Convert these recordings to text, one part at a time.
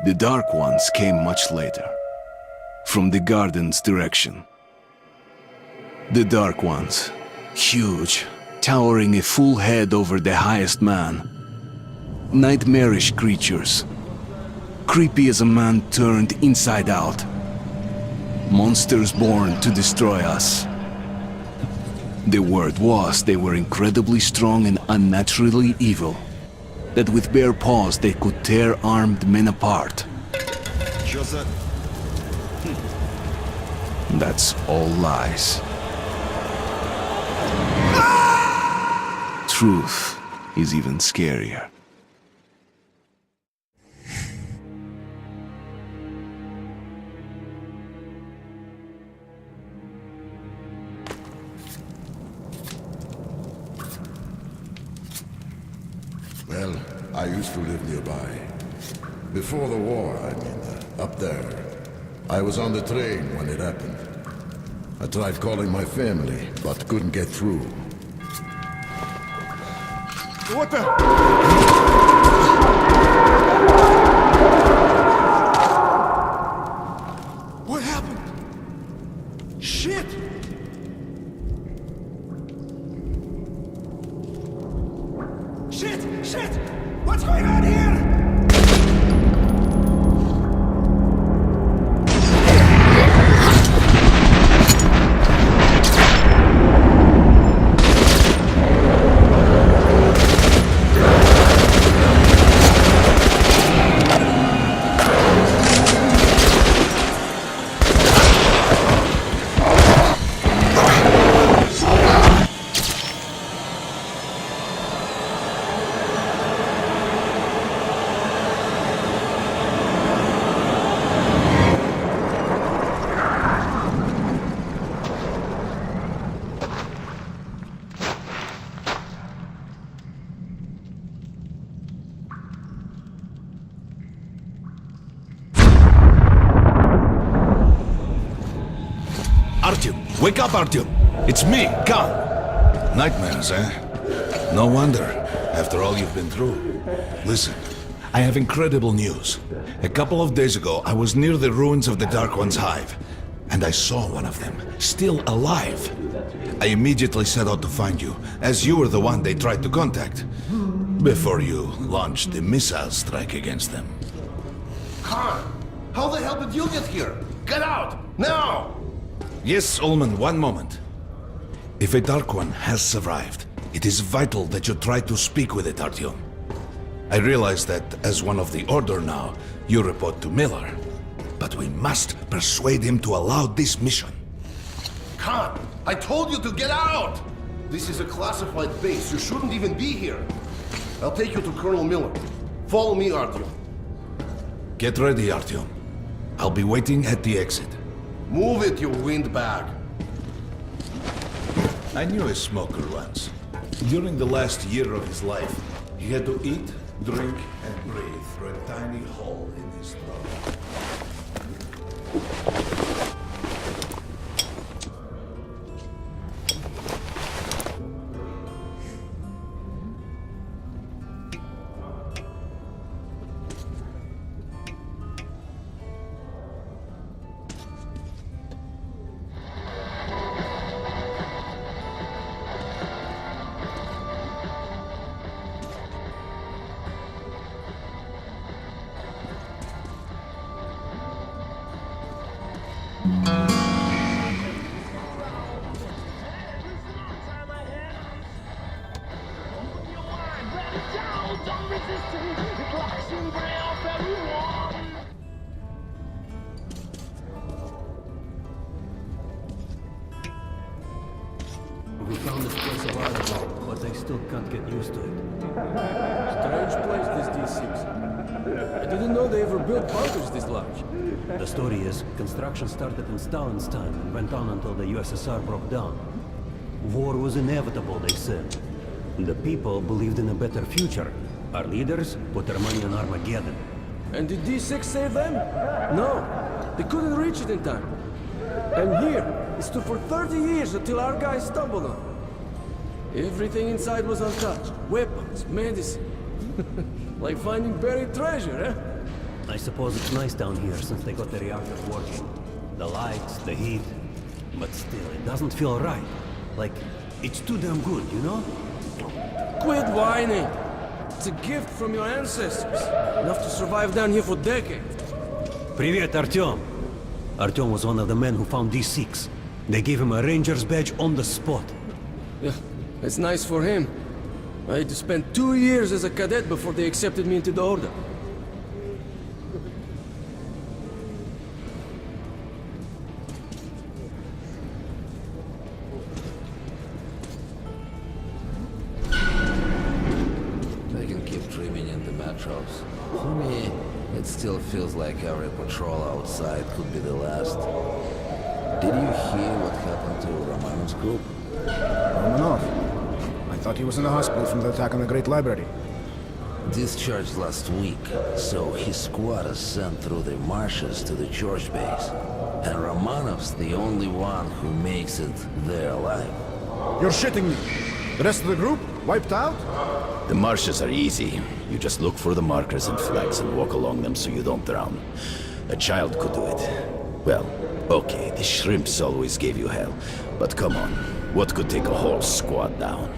The Dark Ones came much later, from the garden's direction. The Dark Ones, huge, towering a full head over the highest man. Nightmarish creatures, creepy as a man turned inside out. Monsters born to destroy us. The word was they were incredibly strong and unnaturally evil, that with bare paws they could tear armed men apart. That's all lies. Truth is even scarier. Well, I used to live nearby. Before the war, I mean, up there. I was on the train when it happened. I tried calling my family, but couldn't get through. What the? What happened? Shit! Shit! What's going on here? Artyom! Wake up, Artyom! It's me, Khan! Nightmares, eh? No wonder, after all you've been through. Listen, I have incredible news. A couple of days ago, I was near the ruins of the Dark One's hive, and I saw one of them, still alive. I immediately set out to find you, as you were the one they tried to contact, before you launched the missile strike against them. Khan, how the hell did you get here? Get out, now! Yes, Ullman, one moment. If a Dark One has survived, it is vital that you try to speak with it, Artyom. I realize that, as one of the Order now, you report to Miller. But we must persuade him to allow this mission. Khan, I told you to get out! This is a classified base. You shouldn't even be here. I'll take you to Colonel Miller. Follow me, Artyom. Get ready, Artyom. I'll be waiting at the exit. Move it, you windbag. I knew a smoker once. During the last year of his life, he had to eat, drink, and breathe through a tiny hole in his throat. We found this place a while ago, but they still can't get used to it. Strange place, this D6. I didn't know they ever built bunkers this large. The story is, construction started in Stalin's time and went on until the USSR broke down. War was inevitable, they said. The people believed in a better future. Our leaders put their money on Armageddon. And did D6 save them? No, they couldn't reach it in time. And here, it stood for 30 years until our guys stumbled on it. Everything inside was untouched. Weapons, medicine. Like finding buried treasure, eh? I suppose it's nice down here since they got the reactor working. The lights, the heat. But still, it doesn't feel right. Like, it's too damn good, you know? Quit whining! It's a gift from your ancestors. Enough to survive down here for decades. Привет, Artyom. Artyom was one of the men who found D6. They gave him a ranger's badge on the spot. Yeah, it's nice for him. I had to spend 2 years as a cadet before they accepted me into the Order. They can keep dreaming in the metros. For me, it still feels like every patrol outside could be the last. Did you hear what happened to Romanov's group? Romanov? I thought he was in the hospital from the attack on the Great Library. Discharged last week, so his squad is sent through the marshes to the church base. And Romanov's the only one who makes it there alive. You're shitting me! The rest of the group? Wiped out? The marshes are easy. You just look for the markers and flags and walk along them so you don't drown. A child could do it. Well, okay, the shrimps always gave you hell. But come on, what could take a whole squad down?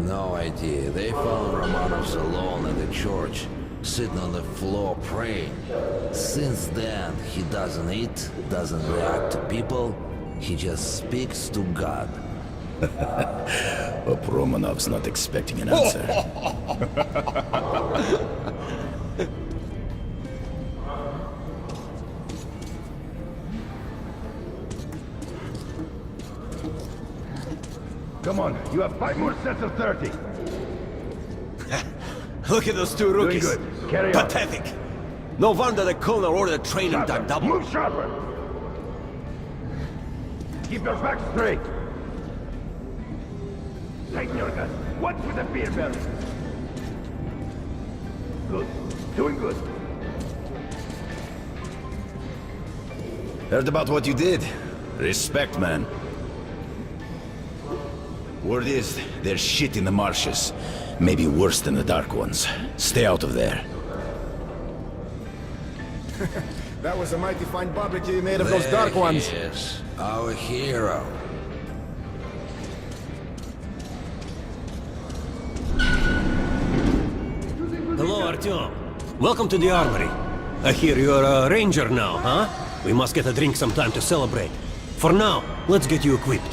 No idea. They found Romanov's alone in the church, sitting on the floor praying. Since then, he doesn't eat, doesn't react to people. He just speaks to God. Hope Romanov's not expecting an answer. Come on, you have 5 more sets of 30. Look at those two rookies. Doing good. Carry on. Pathetic. No wonder the colonel ordered training done double. Move sharper. Keep your back straight. Tighten your gun. Watch with the beer belly. Good. Doing good. Heard about what you did. Respect, man. Word is, there's shit in the marshes. Maybe worse than the Dark Ones. Stay out of there. That was a mighty fine barbecue you made of those Dark Ones. Yes, our hero. Hello, Artyom. Welcome to the armory. I hear you're a ranger now, huh? We must get a drink sometime to celebrate. For now, let's get you equipped.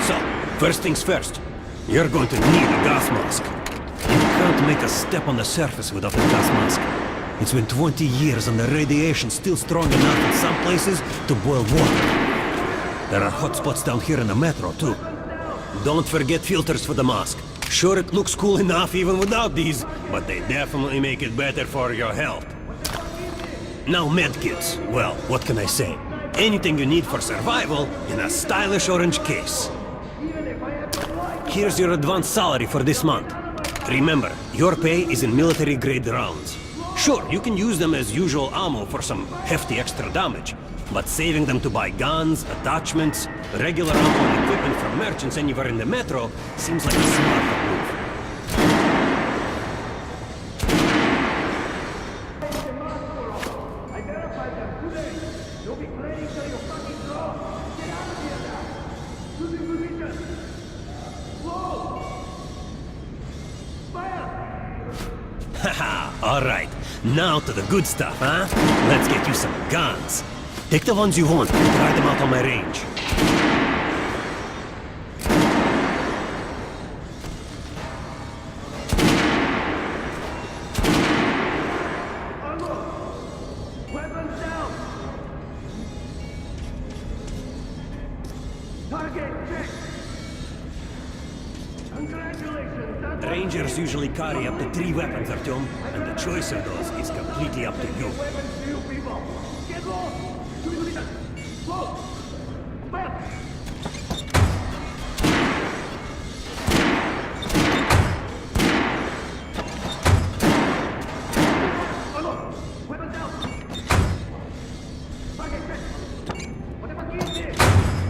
So, first things first. You're going to need a gas mask. You can't make a step on the surface without a gas mask. It's been 20 years and the radiation's still strong enough in some places to boil water. There are hot spots down here in the metro, too. Don't forget filters for the mask. Sure, it looks cool enough even without these, but they definitely make it better for your health. Now medkits. Well, what can I say? Anything you need for survival in a stylish orange case. Here's your advance salary for this month. Remember, your pay is in military-grade rounds. Sure, you can use them as usual ammo for some hefty extra damage, but saving them to buy guns, attachments, regular ammo and equipment from merchants anywhere in the metro seems like a smarter move. Haha, alright. Now to the good stuff, huh? Let's get you some guns. Take the ones you want and try them out on my range. Weapons down. Target check. Congratulations. That's Rangers usually carry up to 3 weapons, Artyom, and the choice of those is completely up to you. weapons to you people. Get low. Whoa. Back. Weapons down. Target check. What about you?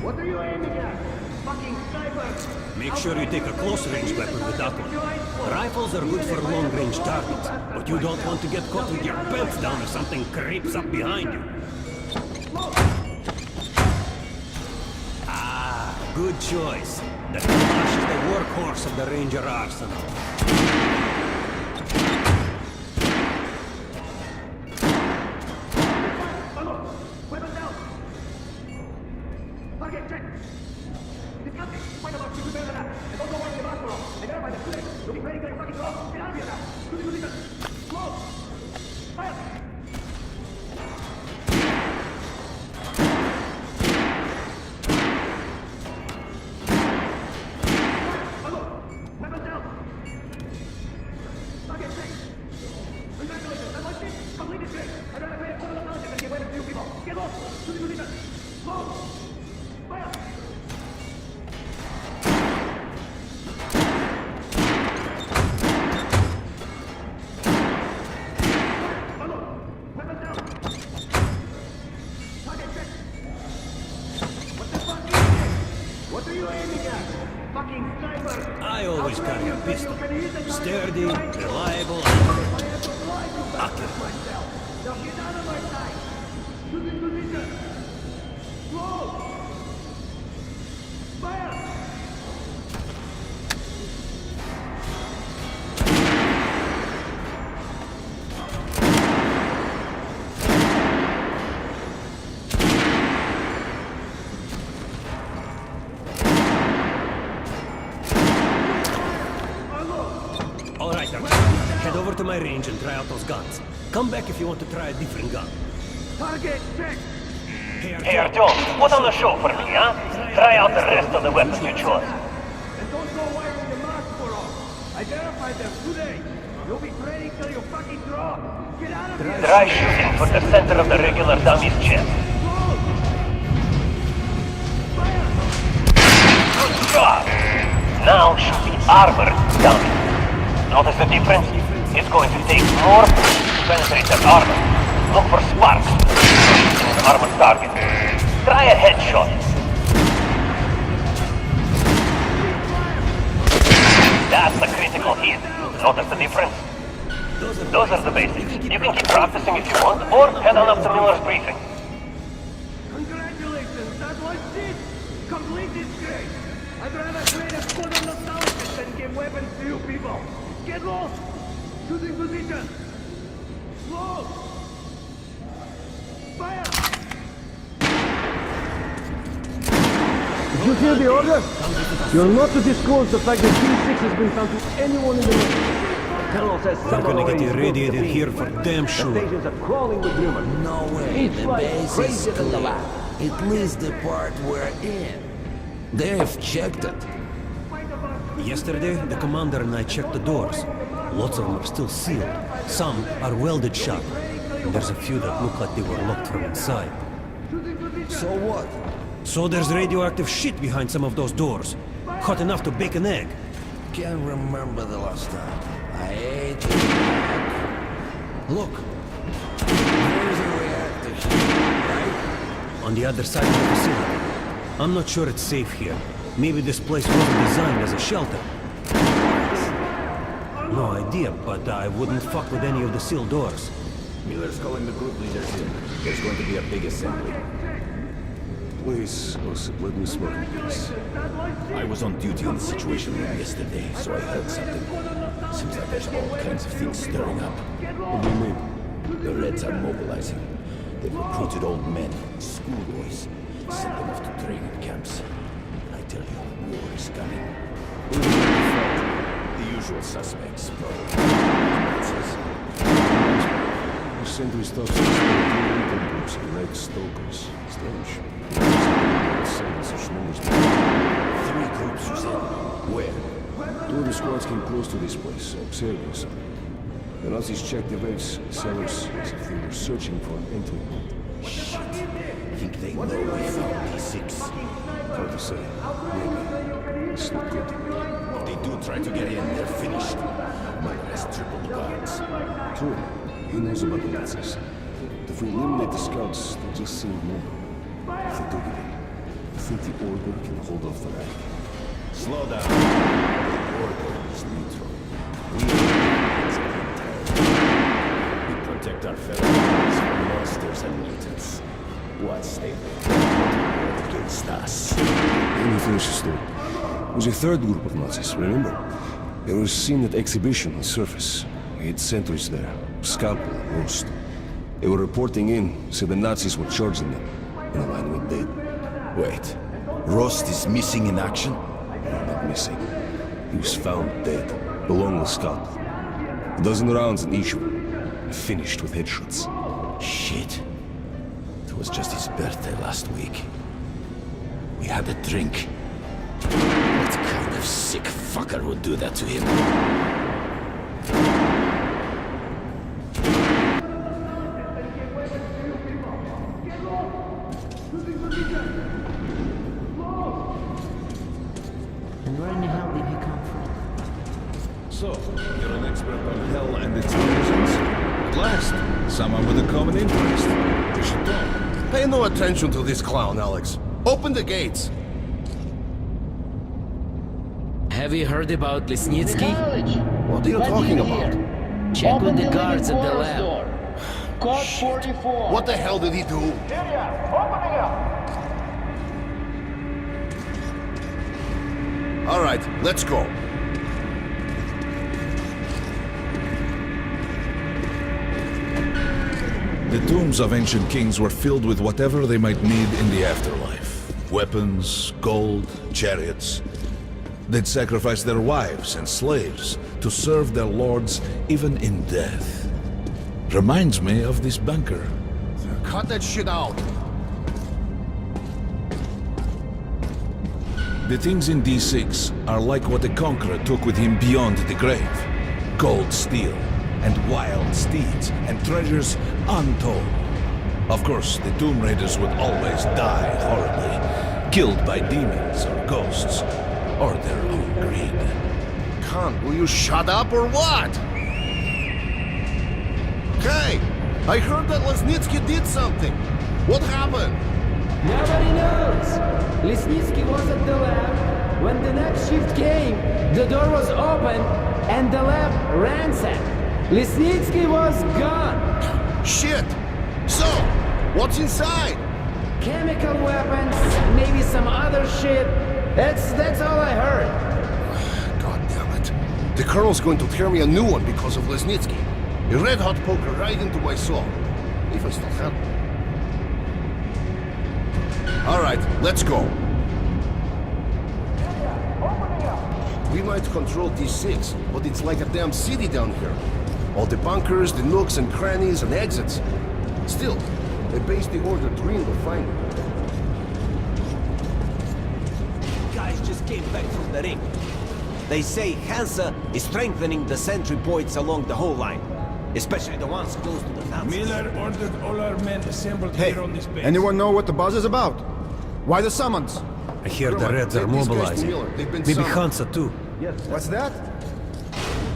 What are you aiming at? Fucking sniper. Make sure you take a close-range weapon with that one. Rifles are good for long-range targets, but you don't want to get caught with your pants down if something creeps up behind you. Ah, good choice. The Kalash is the workhorse of the Ranger arsenal. Weapon down! Target check! Disgusting! Find about you better than that! And don't go away in the bathroom! They gotta find the place! You'll be ready to get your fucking draw! Get out of here now! Good position! Slow! Fire! Weapon down! Target check! Congratulations! That was it! Complete this great! I gotta pay a quarter of knowledge and get away with you people! Get off! To the position! Slow! Fire! Weapon down! Target check! What the fuck is this? What are you aiming at? Fucking sniper! I always carry a pistol. Sturdy, reliable, accurate. Now get out of my sight! Shooting position! Slow! Fire! All right, then. Head over to my range and try out those guns. Come back if you want to try a different gun. Target check! Hey Artyom, put on a show for me, huh? Try out the rest of the weapons you chose. And don't go away with your mask for all! I verified them today! You'll be training till you fucking drop! Get out of here! Try shooting for the center of the regular dummy's chest. Good job! Now shoot the armored dummy. Notice the difference? It's going to take more to penetrate that armor. Look for sparks in an armored target. Try a headshot. That's the critical hit. Notice the difference? Those are the basics. You can keep practicing if you want, or head on up to Miller's briefing. Congratulations, that was it! Complete this grade! I'd rather trade a foot on the thousands than give weapons to you people! Get lost! Shooting position! Slow! Fire! Did you hear the order? You're not to disclose the fact that D6 has been found to anyone in the room. The Colonel says We're gonna get irradiated here for damn sure. Patients are crawling with humor. No way, Each the flight base is crazier than the clear. last. At least the part we're in. They've checked it. Yesterday, the commander and I checked the doors. Lots of them are still sealed. Some are welded shut. And there's a few that look like they were locked from inside. So what? So there's radioactive shit behind some of those doors. Hot enough to bake an egg. Can't remember the last time. I ate it. Look. There's a reactor here, right? On the other side of the facility. I'm not sure it's safe here. Maybe this place wasn't designed as a shelter. No idea, but I wouldn't fuck with any of the sealed doors. Miller's calling the group leaders in. There's going to be a big assembly. Please, Osip, let me smoke in peace. I was on duty on the situation room yesterday, so I heard something. Seems like there's all kinds of things stirring up. What do you mean? The Reds are mobilizing. They've recruited old men, schoolboys, sent them off to training camps. I tell you, war is coming. The usual suspects, probably. Nazis. The sentry stops us with 2 groups and red stalkers. Strange. 3 groups, you said? Where? 2 of the squads came close to this place, observing something. The Nazis checked the waves, sellers, as if they were searching for an entry point. Shit. Think they know we found D6? Hard to say. Maybe. It's not good. If they do try to get in, they're finished. Mike has tripled the guards. True. He knows about the Nazis. If we eliminate the scouts, they'll just send more. If they do get in, I think the Order can hold off the Reich. Slow down. Order is neutral. We protect our fellow humans from monsters and mutants. What's they against us? Let me finish the story. It was a third group of Nazis, remember? They were seen at exhibition on surface. We had sentries there. Scalpel, Rost. They were reporting in, said the Nazis were charging them. And a man went dead. Wait. Rost is missing in action? No, not missing. He was found dead, along with Scalpel. A dozen rounds in each one. Finished with headshots. Shit. It was just his birthday last week. We had a drink. What kind of sick fucker would do that to him? And where in the hell did he come from? So, you're an expert on hell and its denizens? At last, someone with a common interest. We should talk. Pay no attention to this clown, Alex. Open the gates. Have you heard about Lesnitsky? What are you talking about? Check with the guards at the lab. Code 44. What the hell did he do? All right, let's go. The tombs of ancient kings were filled with whatever they might need in the afterlife. Weapons, gold, chariots. They'd sacrifice their wives and slaves to serve their lords even in death. Reminds me of this bunker. Cut that shit out. The things in D6 are like what the Conqueror took with him beyond the grave. Gold steel, and wild steeds, and treasures untold. Of course, the Tomb Raiders would always die horribly, killed by demons or ghosts, or their own greed. Khan, will you shut up or what? Hey, I heard that Lesnitsky did something. What happened? Nobody knows. Lesnitsky was at the lab. When the next shift came, the door was open and the lab ransacked. Lesnitsky was gone. Shit! So, what's inside? Chemical weapons, maybe some other shit. That's all I heard. God damn it. The Colonel's going to tear me a new one because of Lesnitsky. A red-hot poker right into my soul. If I still have one. All right, let's go. We might control D6, but it's like a damn city down here. All the bunkers, the nooks and crannies and exits. Still, a base the Order dreamed of finding. Guys just came back from the ring. They say Hansa is strengthening the sentry points along the whole line, especially the ones close to the Nazis. Miller ordered all our men assembled Hey, here on this base. anyone know what the buzz is about? Why the summons? I hear the Come on, Reds are take these guys to mobilizing. Miller. They've been Maybe summoned. Hansa too. What's that?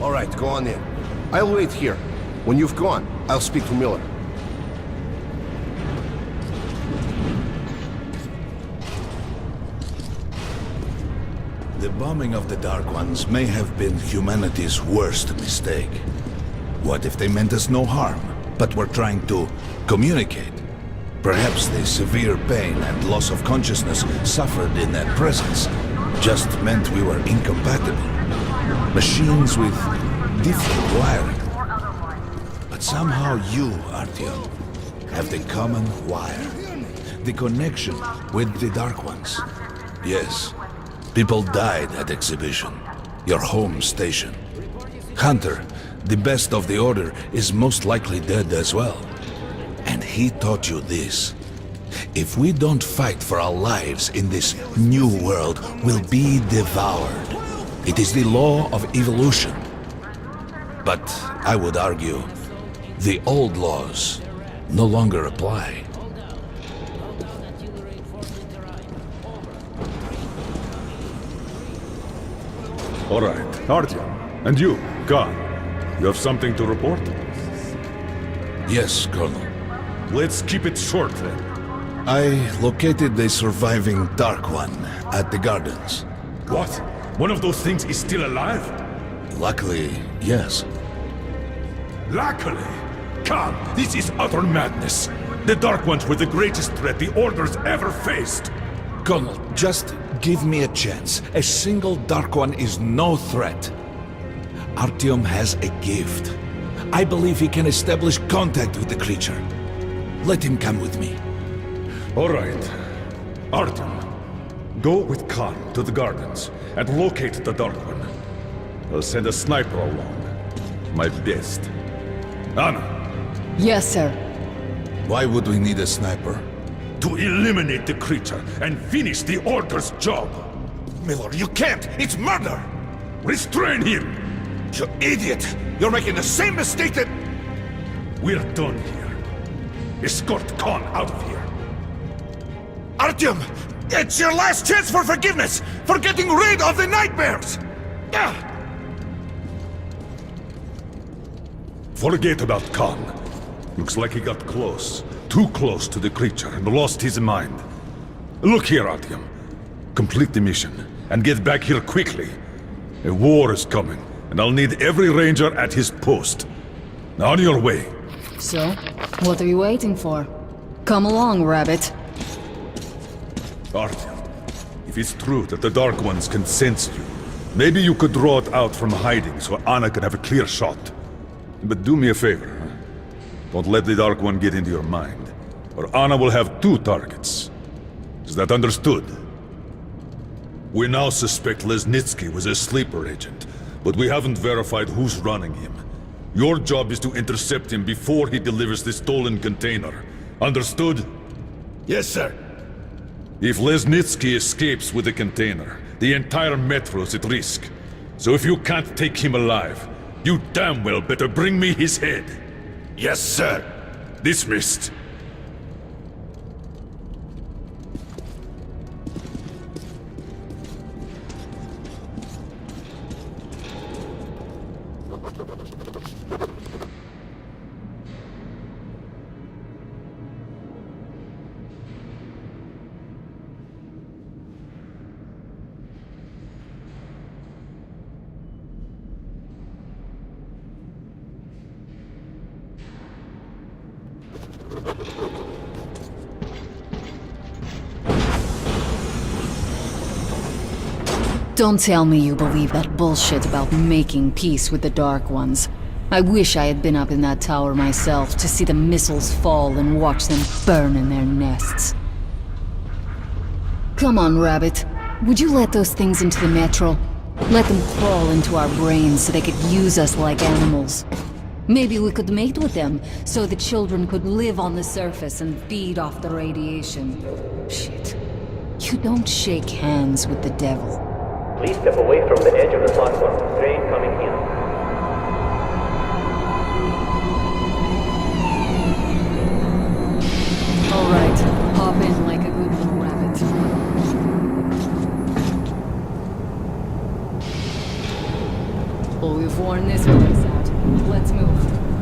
All right, go on in. I'll wait here. When you've gone, I'll speak to Miller. The bombing of the Dark Ones may have been humanity's worst mistake. What if they meant us no harm, but were trying to communicate? Perhaps the severe pain and loss of consciousness suffered in their presence just meant we were incompatible. Machines with different wiring. But somehow you, Artyom, have the common wire. The connection with the Dark Ones. Yes, people died at exhibition. Your home station. Hunter, the best of the Order, is most likely dead as well. And he taught you this. If we don't fight for our lives in this new world, we'll be devoured. It is the law of evolution. But I would argue, the old laws no longer apply. All right, Artyom. And you, Khan. You have something to report? Yes, Colonel. Let's keep it short, then. I located the surviving Dark One at the gardens. What? One of those things is still alive? Luckily, yes. Luckily? Come, this is utter madness. The Dark Ones were the greatest threat the Order's ever faced. Colonel, just give me a chance. A single Dark One is no threat. Artyom has a gift. I believe he can establish contact with the creature. Let him come with me. All right. Artyom, go with Khan to the gardens and locate the Dark One. I'll send a sniper along. My best. Anna. Yes, sir. Why would we need a sniper? To eliminate the creature and finish the Order's job. Miller, you can't! It's murder! Restrain him! You idiot! You're making the same mistake that... We're done here. Escort Khan out of here. Artyom! It's your last chance for forgiveness! For getting rid of the nightmares! Forget about Khan. Looks like he got close. Too close to the creature and lost his mind. Look here, Artyom. Complete the mission and get back here quickly. A war is coming, and I'll need every ranger at his post. On your way. So, what are you waiting for? Come along, Rabbit. Artyom, if it's true that the Dark Ones can sense you, maybe you could draw it out from hiding so Anna can have a clear shot. But do me a favor, huh? Don't let the Dark One get into your mind, or Anna will have 2 targets. Is that understood? We now suspect Lesnitsky was a sleeper agent, but we haven't verified who's running him. Your job is to intercept him before he delivers the stolen container. Understood? Yes, sir. If Lesnitsky escapes with the container, the entire metro is at risk. So if you can't take him alive, you damn well better bring me his head. Yes, sir. Dismissed. Don't tell me you believe that bullshit about making peace with the Dark Ones. I wish I had been up in that tower myself to see the missiles fall and watch them burn in their nests. Come on, Rabbit. Would you let those things into the metro? Let them crawl into our brains so they could use us like animals. Maybe we could mate with them, so the children could live on the surface and feed off the radiation. Shit. You don't shake hands with the devil. Please step away from the edge of the platform. Train coming in. Alright, hop in like a good little rabbit. Well, we've worn this place out. Let's move.